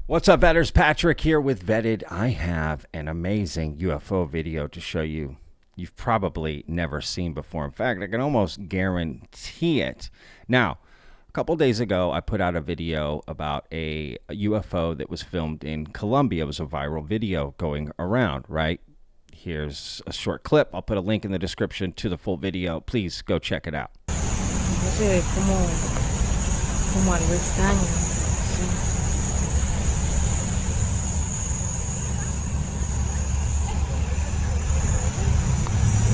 What's up, vetters? Patrick here with Vetted. I have an amazing UFO video to show you. You've probably never seen before. In fact, I can almost guarantee it. Now, a couple days ago, I put out a video about a UFO that was filmed in Colombia. It was a viral video going around, right? Here's a short clip. I'll put a link in the description to the full video. Please go check it out. Se ve como algo extraño. Sí.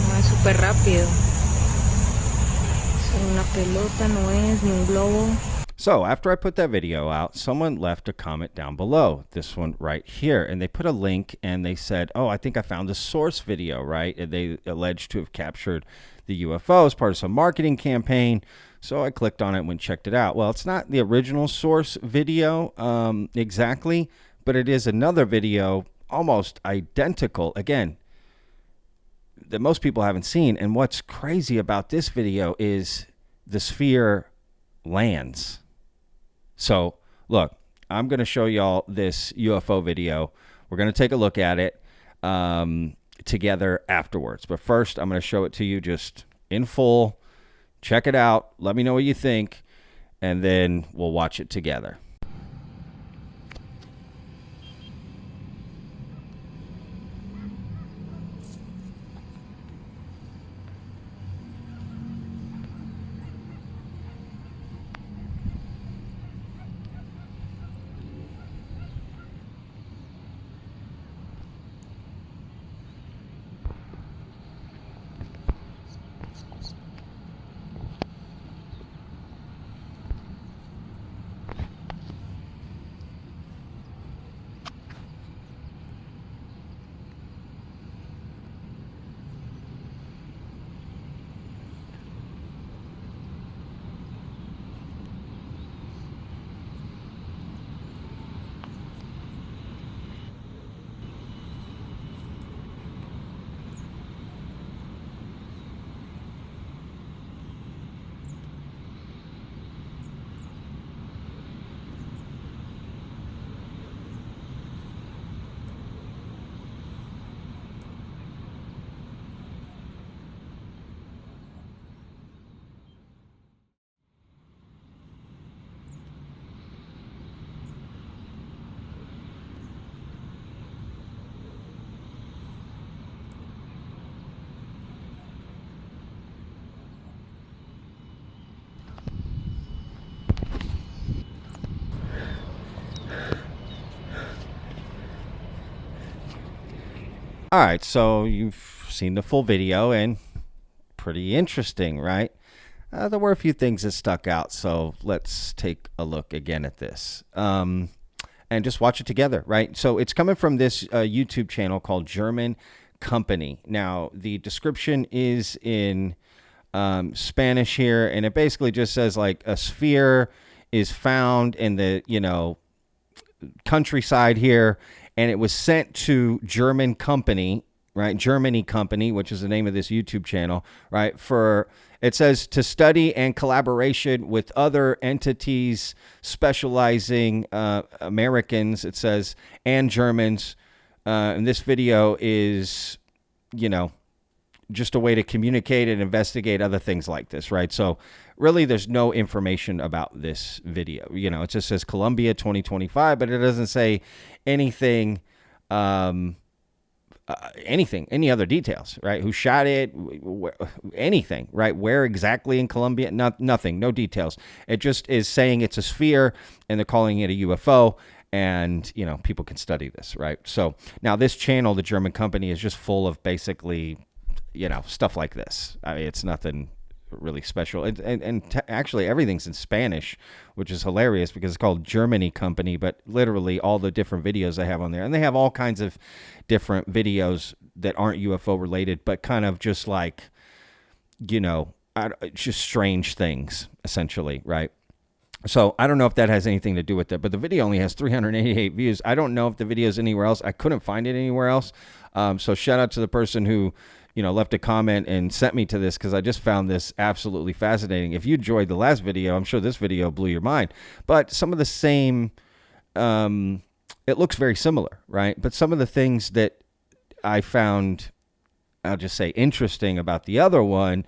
No es súper rápido. Es una pelota, no es, ni un globo. So after I put that video out, someone left a comment down below, this one right here, and they put a link and they said, oh, I think I found the source video, right? And they alleged to have captured the UFO as part of some marketing campaign. So I clicked on it and checked it out. Well, it's not the original source video exactly, but it is another video almost identical, again, that most people haven't seen. And what's crazy about this video is the sphere lands. So look, I'm going to show y'all this UFO video. We're going to take a look at it together afterwards. But first, I'm going to show it to you just in full. Check it out. Let me know what you think, and then we'll watch it together. All right, so you've seen the full video, and pretty interesting, right? There were a few things that stuck out, so let's take a look again at this and just watch it together, right? So it's coming from this YouTube channel called German Company. Now, the description is in Spanish here, and it basically just says like a sphere is found in the, countryside here, and it was sent to German Company, right? Germany Company, which is the name of this YouTube channel, right? It says to study and collaboration with other entities specializing Americans, it says, and Germans. And this video is, just a way to communicate and investigate other things like this, right? So really there's no information about this video. It just says Colombia 2025, but it doesn't say anything, any other details, right? Who shot it, anything, right? Where exactly in Colombia? Nothing, no details. It just is saying it's a sphere and they're calling it a UFO. And, people can study this, right? So now this channel, the German Company, is just full of basically, stuff like this. I mean, it's nothing really special. Actually, everything's in Spanish, which is hilarious because it's called Germany Company, but literally all the different videos they have on there. And they have all kinds of different videos that aren't UFO related, but kind of just like, just strange things, essentially, right? So I don't know if that has anything to do with it, but the video only has 388 views. I don't know if the video is anywhere else. I couldn't find it anywhere else. So shout out to the person who, left a comment and sent me to this, because I just found this absolutely fascinating. If you enjoyed the last video, I'm sure this video blew your mind. But some of the same it looks very similar, right? But some of the things that I found, I'll just say, interesting about the other one,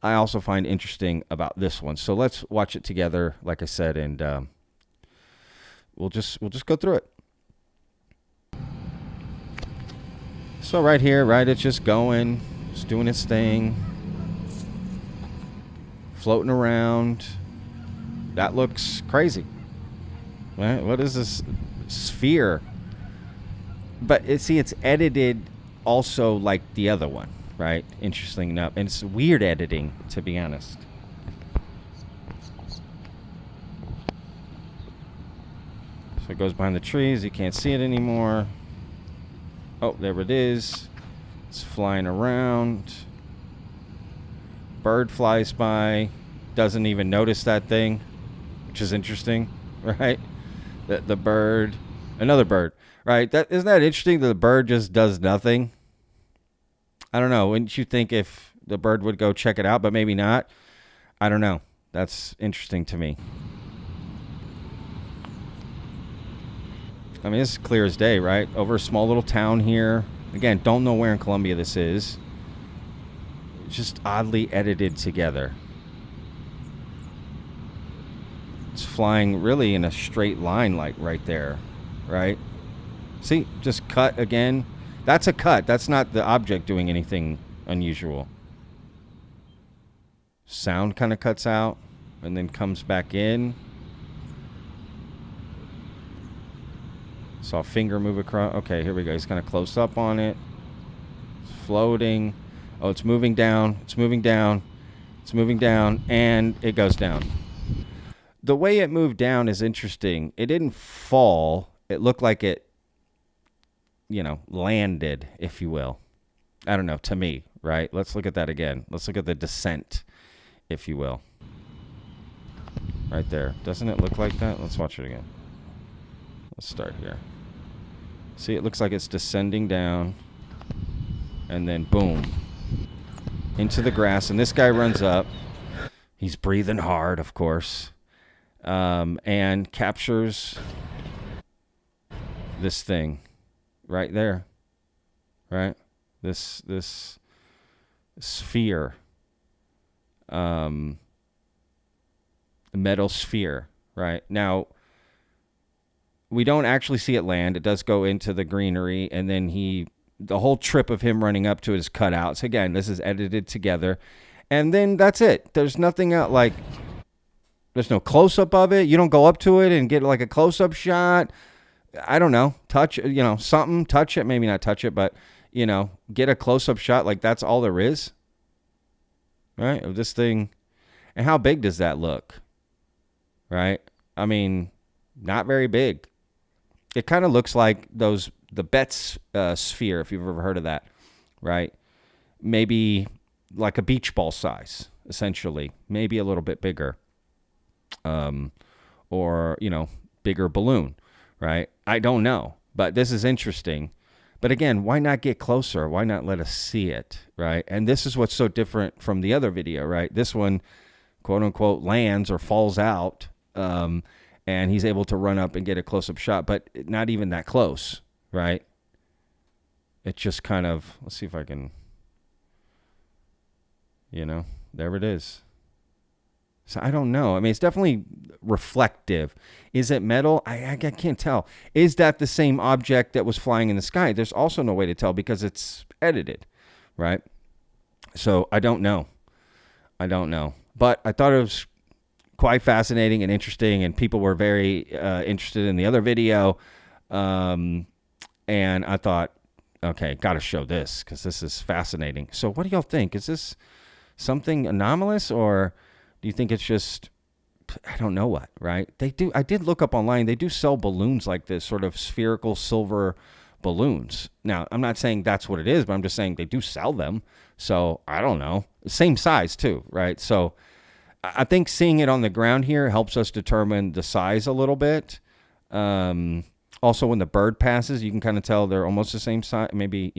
I also find interesting about this one. So let's watch it together, like I said, and we'll just go through it. So right here, right, it's just going, it's doing its thing, floating around. That looks crazy. Right? What is this sphere? But it's edited also like the other one, right? Interesting enough. And it's weird editing, to be honest. So it goes behind the trees. You can't see it anymore. Oh, there it is. It's flying around. Bird flies by. Doesn't even notice that thing, which is interesting, right? The bird, another bird, right? Isn't that interesting that the bird just does nothing? I don't know. Wouldn't you think if the bird would go check it out, but maybe not? I don't know. That's interesting to me. I mean, it's clear as day, right? Over a small little town here. Again, don't know where in Colombia this is. It's just oddly edited together. It's flying really in a straight line, like right there, right? See, just cut again. That's a cut. That's not the object doing anything unusual. Sound kind of cuts out and then comes back in. Saw a finger move across. Okay, here we go. He's kind of close up on it. It's floating. Oh, it's moving down. It's moving down. It's moving down. And it goes down. The way it moved down is interesting. It didn't fall. It looked like it, landed, if you will. I don't know, to me, right? Let's look at that again. Let's look at the descent, if you will. Right there. Doesn't it look like that? Let's watch it again. Let's start here. See, it looks like it's descending down. And then, boom. Into the grass. And this guy runs up. He's breathing hard, of course. And captures this thing right there, right? This sphere, metal sphere, right? Now, we don't actually see it land. It does go into the greenery, and then the whole trip of him running up to it is cut out. So again, this is edited together, and then that's it. There's nothing out like. There's no close-up of it. You don't go up to it and get like a close-up shot. I don't know. Touch, something. Touch it. Maybe not touch it, but, get a close-up shot. Like that's all there is. Right? Of this thing. And how big does that look? Right? I mean, not very big. It kind of looks like the Betz sphere, if you've ever heard of that. Right? Maybe like a beach ball size, essentially. Maybe a little bit bigger. Or, bigger balloon, right? I don't know, but this is interesting. But again, why not get closer? Why not let us see it, right? And this is what's so different from the other video, right? This one, quote unquote, lands or falls out, and he's able to run up and get a close-up shot, but not even that close, right? It's just kind of, let's see if I can, there it is. So I don't know. I mean, it's definitely reflective. Is it metal? I can't tell. Is that the same object that was flying in the sky? There's also no way to tell because it's edited, right? So I don't know. But I thought it was quite fascinating and interesting, and people were very interested in the other video. And I thought, okay, got to show this because this is fascinating. So what do y'all think? Is this something anomalous, or do you think it's just, I don't know what, right? I did look up online. They do sell balloons like this, sort of spherical silver balloons. Now, I'm not saying that's what it is, but I'm just saying they do sell them. So I don't know. Same size too, right? So I think seeing it on the ground here helps us determine the size a little bit. Also, when the bird passes, you can kind of tell they're almost the same size, maybe,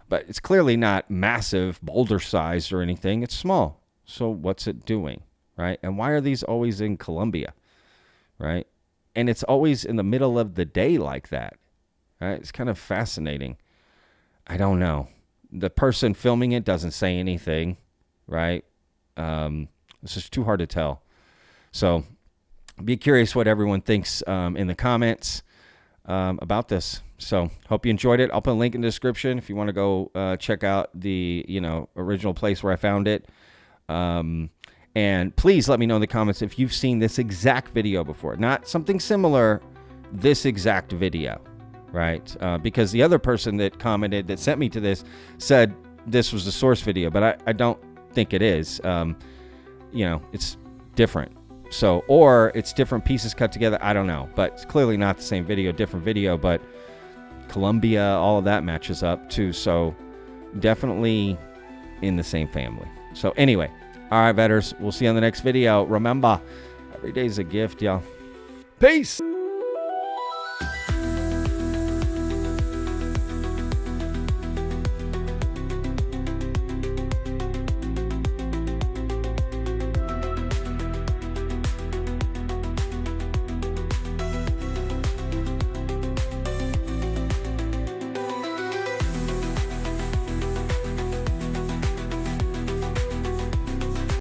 but it's clearly not massive boulder size or anything. It's small. So what's it doing, right? And why are these always in Colombia, right? And it's always in the middle of the day like that. Right? It's kind of fascinating. I don't know. The person filming it doesn't say anything, right? It's just too hard to tell. So be curious what everyone thinks in the comments about this. So hope you enjoyed it. I'll put a link in the description if you want to go check out the original place where I found it. And please let me know in the comments if you've seen this exact video before. Not something similar, this exact video, right? Because the other person that commented, that sent me to this, said this was the source video, but I don't think it is. It's different. So, or it's different pieces cut together. I don't know, but it's clearly not the same video, different video, but Colombia, all of that matches up too. So definitely in the same family. So anyway, all right, vetters, we'll see you on the next video. Remember, every day's a gift, y'all. Peace.